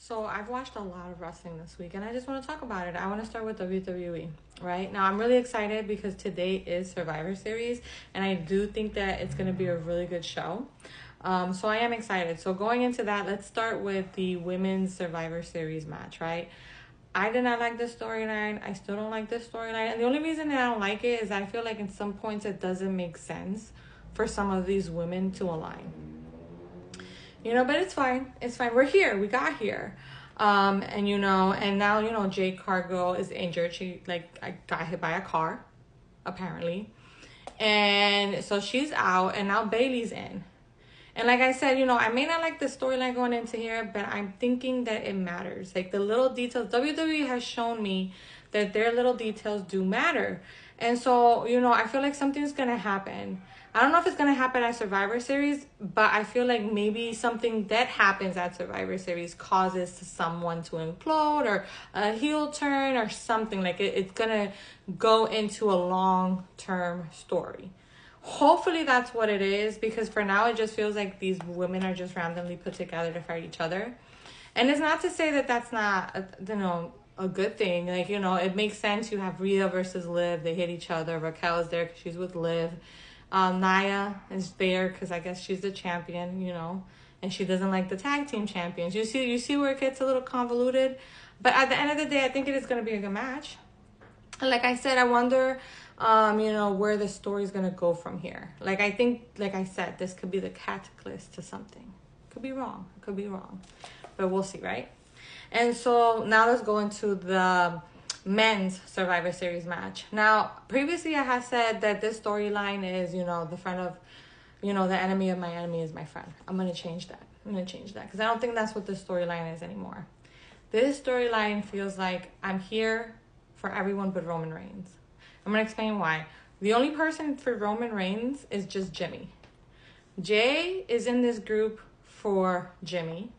So I've watched a lot of wrestling this week and I just want to talk about it. I want to start with WWE, right? Now I'm really excited because today is Survivor Series and I do think that it's going to be a really good show. So I am excited. So going into that, let's start with the Women's Survivor Series match, right? I did not like this storyline. I still don't like this storyline. And the only reason that I don't like it is I feel like in some points it doesn't make sense for some of these women to align. But it's fine. It's fine. We're here. We got here. And now, Jade Cargill is injured. She, got hit by a car, apparently. And so she's out, and now Bayley's in. And like I said, I may not like the storyline going into here, but I'm thinking that it matters. Like, the little details. WWE has shown me that their little details do matter. And so, I feel like something's going to happen. I don't know if it's going to happen at Survivor Series, but I feel like maybe something that happens at Survivor Series causes someone to implode or a heel turn or something. Like it's going to go into a long-term story. Hopefully that's what it is, because for now it just feels like these women are just randomly put together to fight each other. And it's not to say that that's not, a good thing. Like, it makes sense. You have Rhea versus Liv. They hit each other. Raquel is there because she's with Liv. Nia is there because I guess she's the champion, and she doesn't like the tag team champions. You see where it gets a little convoluted, but at the end of the day, I think it is going to be a good match. And like I said, I wonder, where the story is going to go from here. Like I said, this could be the catalyst to something. Could be wrong, but we'll see, right? And so now let's go into the men's Survivor Series match. Now, previously I had said that this storyline is, the friend of, the enemy of my enemy is my friend. I'm going to change that. Because I don't think that's what this storyline is anymore. This storyline feels like I'm here for everyone but Roman Reigns. I'm going to explain why. The only person for Roman Reigns is just Jimmy. Jay is in this group for Jimmy.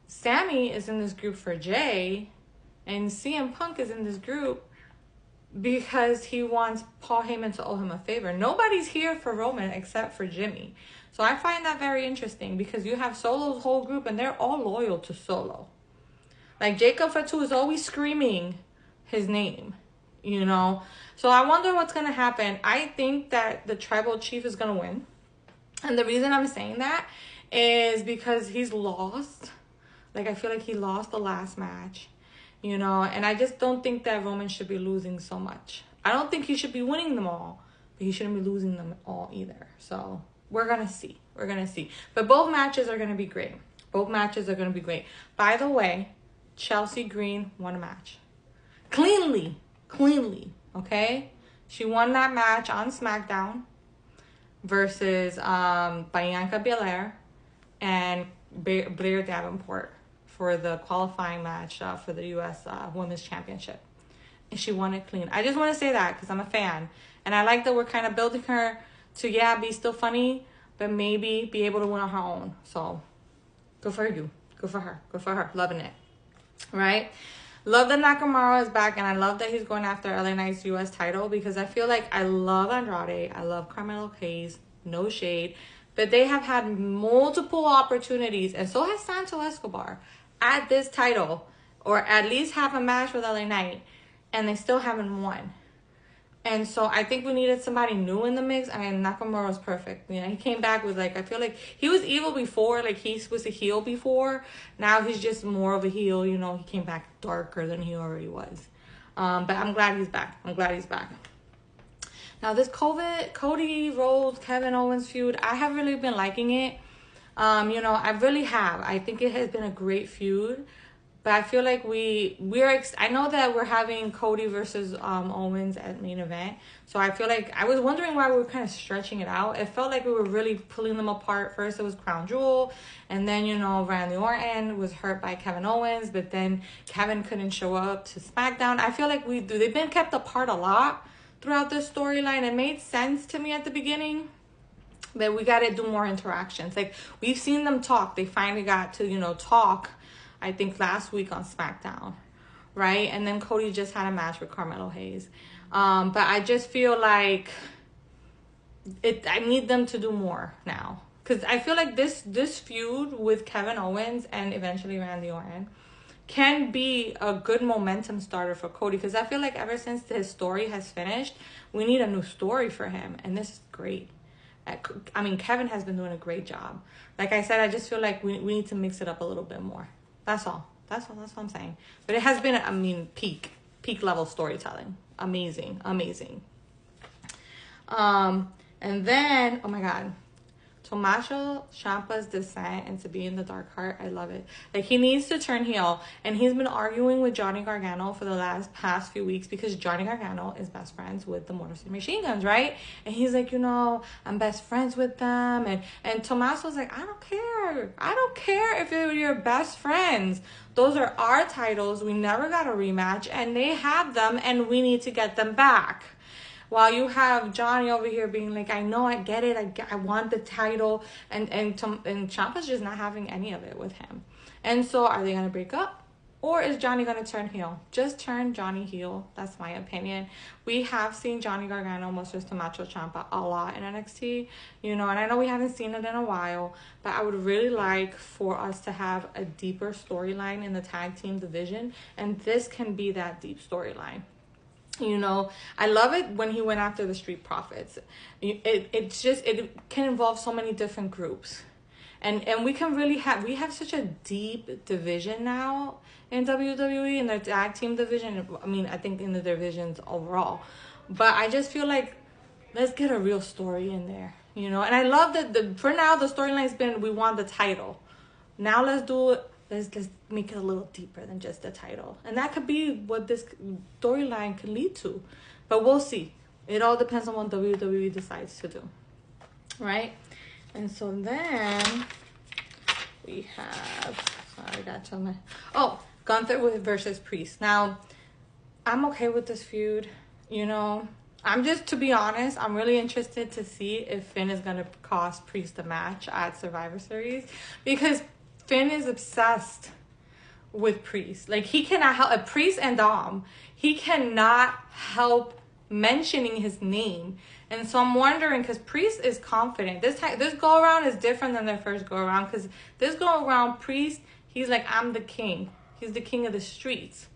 Sammy is in this group for Jay. And CM Punk is in this group because he wants Paul Heyman to owe him a favor. Nobody's here for Roman except for Jimmy. So I find that very interesting because you have Solo's whole group and they're all loyal to Solo. Like Jacob Fatu is always screaming his name, So I wonder what's going to happen. I think that the tribal chief is going to win. And the reason I'm saying that is because he's lost. Like, I feel like he lost the last match. And I just don't think that Roman should be losing so much. I don't think he should be winning them all, but he shouldn't be losing them all either. So we're going to see. But both matches are going to be great. By the way, Chelsea Green won a match. Cleanly, okay? She won that match on SmackDown versus Bianca Belair and Blair Davenport for the qualifying match for the U.S. Women's Championship. And she won it clean. I just want to say that because I'm a fan. And I like that we're kind of building her to, be still funny, but maybe be able to win on her own. So, good for you. Good for her. Loving it. Right? Love that Nakamura is back, and I love that he's going after LA Knight's U.S. title because I feel like I love Andrade. I love Carmelo Hayes. No shade. But they have had multiple opportunities, and so has Santo Escobar, at this title, or at least have a match with LA Knight, and they still haven't won. And so I think we needed somebody new in the mix, and Nakamura was perfect. He came back with, I feel like he was evil before, he was a heel before. Now he's just more of a heel, he came back darker than he already was. But I'm glad he's back. Now, this Cody Rhodes, Kevin Owens feud, I have really been liking it. I really have. I think it has been a great feud. But I feel like I know that we're having Cody versus Owens at main event. So I feel like I was wondering why we were kind of stretching it out. It felt like we were really pulling them apart. First it was Crown Jewel. And then, Randy Orton was hurt by Kevin Owens. But then Kevin couldn't show up to SmackDown. I feel like they've been kept apart a lot throughout this storyline. It made sense to me at the beginning. But we got to do more interactions. We've seen them talk. They finally got to, talk, I think, last week on SmackDown, right? And then Cody just had a match with Carmelo Hayes. But I just feel like I need them to do more now. Because I feel like this feud with Kevin Owens and eventually Randy Orton can be a good momentum starter for Cody. Because I feel like ever since his story has finished, we need a new story for him. And this is great. I mean, Kevin has been doing a great job. Like I said, I just feel like we need to mix it up a little bit more. That's all. That's what I'm saying. But it has been, I mean, peak level storytelling. Amazing. And then, oh my God, Tommaso Ciampa's descent into being the Dark Heart. I love it. Like, he needs to turn heel, and he's been arguing with Johnny Gargano for the past few weeks because Johnny Gargano is best friends with the Motor City Machine Guns, right? And he's like, I'm best friends with them, and Tommaso's like, I don't care if you're your best friends. Those are our titles. We never got a rematch, and they have them, and we need to get them back. While you have Johnny over here being like, I know, I get it, I want the title, and Ciampa's just not having any of it with him. And so, are they gonna break up, or is Johnny gonna turn heel? Just turn Johnny heel. That's my opinion. We have seen Johnny Gargano versus Tommaso Ciampa a lot in NXT, and I know we haven't seen it in a while, but I would really like for us to have a deeper storyline in the tag team division, and this can be that deep storyline. I love it when he went after the Street Profits. It can involve so many different groups. And we have such a deep division now in WWE, in their tag team division. I mean, I think in the divisions overall. But I just feel like, let's get a real story in there, And I love that for now, the storyline's been, we want the title. Now let's do it. Let's make it a little deeper than just the title. And that could be what this storyline could lead to. But we'll see. It all depends on what WWE decides to do. Right? And so then we have... Sorry, I got to tell my... Oh, Gunther versus Priest. Now, I'm okay with this feud. I'm just, to be honest, I'm really interested to see if Finn is going to cost Priest a match at Survivor Series. Because Finn is obsessed with Priest. Like, he cannot help, Priest and Dom, he cannot help mentioning his name. And so I'm wondering, because Priest is confident. This go around is different than their first go around, because this go around, Priest, he's like, I'm the king. He's the king of the streets,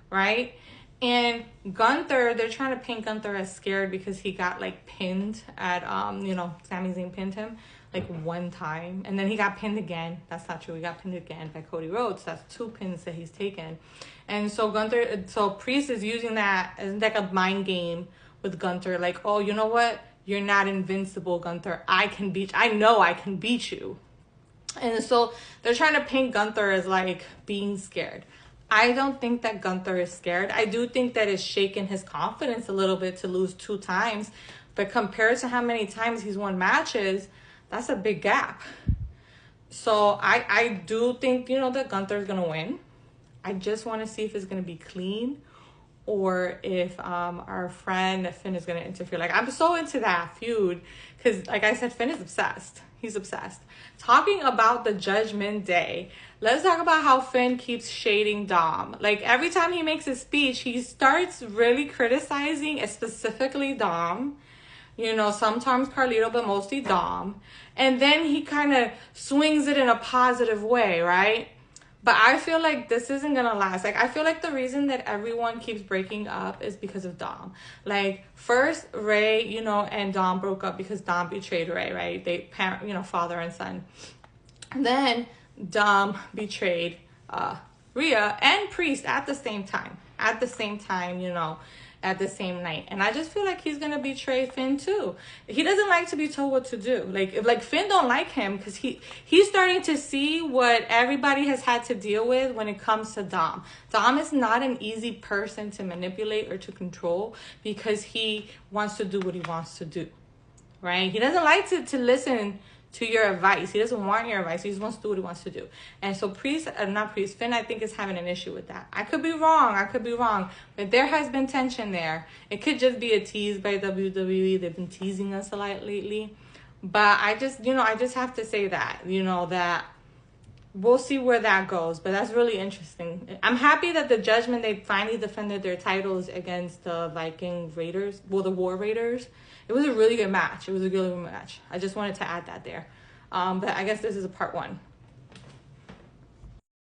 right? And Gunther, they're trying to paint Gunther as scared because he got like pinned at Sami Zayn pinned him like one time, and then he got pinned again. That's not true. He got pinned again by Cody Rhodes. That's 2 pins that he's taken. And so Priest is using that as like a mind game with Gunther. Like, oh, you know what? You're not invincible, Gunther. I know I can beat you. And so they're trying to paint Gunther as like being scared. I don't think that Gunther is scared. I do think that it's shaken his confidence a little bit to lose 2 times. But compared to how many times he's won matches, that's a big gap. So I do think, that Gunther's going to win. I just want to see if it's going to be clean or if our friend Finn is going to interfere. Like, I'm so into that feud because, like I said, Finn is obsessed. He's obsessed. Talking about the Judgment Day, let's talk about how Finn keeps shading Dom. Like, every time he makes a speech, he starts really criticizing specifically Dom. Sometimes Carlito, but mostly Dom. And then he kind of swings it in a positive way, right? But I feel like this isn't going to last. Like, I feel like the reason that everyone keeps breaking up is because of Dom. Like, first, Ray, and Dom broke up because Dom betrayed Ray, right? They, father and son. Then Dom betrayed Rhea and Priest at the same time. At the same night. And I just feel like he's going to betray Finn too. He doesn't like to be told what to do. Like Finn don't like him because he's starting to see what everybody has had to deal with when it comes to Dom. Dom is not an easy person to manipulate or to control because he wants to do what he wants to do, right? He doesn't like to listen to your advice. He doesn't want your advice. He just wants to do what he wants to do. And so Finn, I think, is having an issue with that. I could be wrong. But there has been tension there. It could just be a tease by WWE. They've been teasing us a lot lately. But I just have to say that, that we'll see where that goes. But that's really interesting. I'm happy that the Judgment, they finally defended their titles against the Viking Raiders. Well, the War Raiders. It was a really good match. I just wanted to add that there. But I guess this is a part one.